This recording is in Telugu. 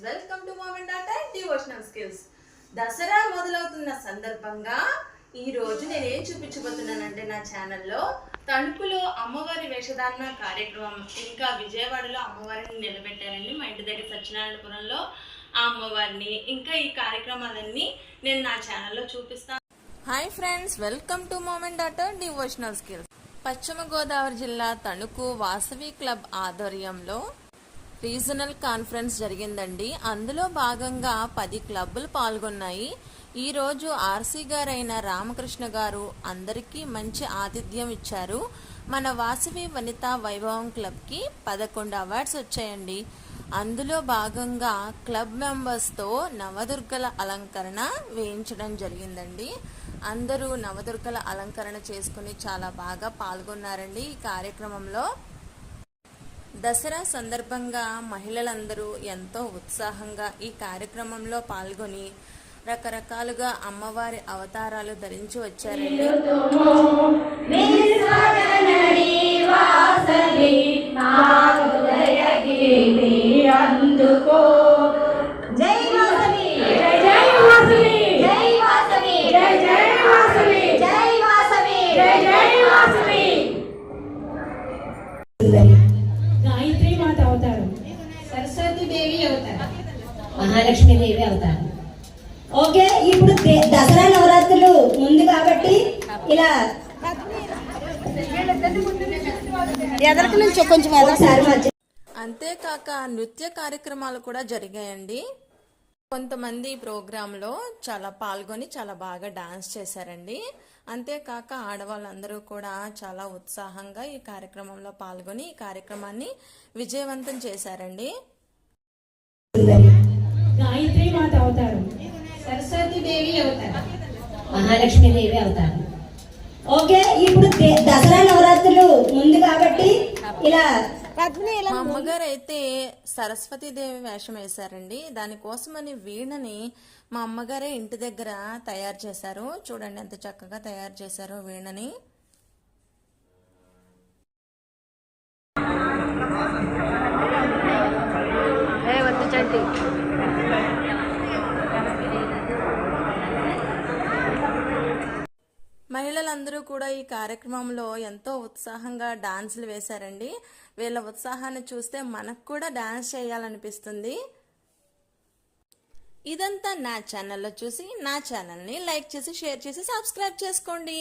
Welcome to mom and daughter devotional skills. Dasara మొదలవుతున్న సందర్భంగా ఈ రోజు నేను ఏం చూపించబోతున్నానంటే నా ఛానల్లో తణుకులో అమ్మవారి వేషధారణ కార్యక్రమం, ఇంకా విజయవాడలో అమ్మవారిని నిలబెట్టారండి. మా ఇంటి దగ్గర సత్యనారాయణపురంలో ఆ అమ్మవారిని, ఇంకా ఈ కార్యక్రమాలన్నీ నేను నా ఛానల్లో చూపిస్తాను. Hi friends, welcome to mom and daughter devotional skills. పశ్చిమ గోదావరి జిల్లా తణుకు వాసవి క్లబ్ ఆధ్వర్యంలో రీజనల్ కాన్ఫరెన్స్ జరిగిందండి. అందులో భాగంగా 10 క్లబ్బులు పాల్గొన్నాయి. ఈరోజు ఆర్సీ గారైన రామకృష్ణ గారు అందరికీ మంచి ఆతిథ్యం ఇచ్చారు. మన వాసవి వనితా వైభవం క్లబ్కి 11 అవార్డ్స్ వచ్చాయండి. అందులో భాగంగా క్లబ్ మెంబర్స్తో నవదుర్గల అలంకరణ వేయించడం జరిగిందండి. అందరూ నవదుర్గల అలంకరణ చేసుకుని చాలా బాగా పాల్గొన్నారండి. ఈ కార్యక్రమంలో దసరా సందర్భంగా మహిళలందరూ ఎంతో ఉత్సాహంగా ఈ కార్యక్రమంలో పాల్గొని రకరకాలుగా అమ్మవారి అవతారాలు ధరించి వచ్చారండి. గాయత్రి మాత అవతారం, సరస్వతి దేవి అవతారం, మహాలక్ష్మి దేవి అవతారం. ఓకే, ఇప్పుడు దసరా నవరాత్రులు ముందు కాబట్టి ఇలా ఎదరికి నుంచి కొంచెం అంతేకాక నృత్య కార్యక్రమాలు కూడా జరిగాయండి. కొంతమంది ప్రోగ్రాంలో చాలా పాల్గొని చాలా బాగా డాన్స్ చేశారండి. అంతేకాక ఆడవాళ్ళందరూ కూడా చాలా ఉత్సాహంగా ఈ కార్యక్రమంలో పాల్గొని ఈ కార్యక్రమాన్ని విజయవంతం చేశారండి. గాయత్రి మాత అవతారం, సరస్వతి దేవి అవతారం, మహాలక్ష్మి దేవి అవతారం. ఓకే, ఇప్పుడు దసరా నవరాత్రులు ముందు కాబట్టి ఇలా మా అమ్మగారు అయితే సరస్వతీదేవి వేషం వేశారండి. దానికోసమని వీణని మా అమ్మగారే ఇంటి దగ్గర తయారు చేశారు. చూడండి ఎంత చక్కగా తయారు చేశారో వీణని. మహిళలందరూ కూడా ఈ కార్యక్రమంలో ఎంతో ఉత్సాహంగా డాన్సులు వేశారండి. వీళ్ళ ఉత్సాహాన్ని చూస్తే మనకు కూడా డాన్స్ చేయాలనిపిస్తుంది. ఇదంతా నా ఛానల్లో చూసి నా ఛానల్ని లైక్ చేసి, షేర్ చేసి, సబ్స్క్రైబ్ చేసుకోండి.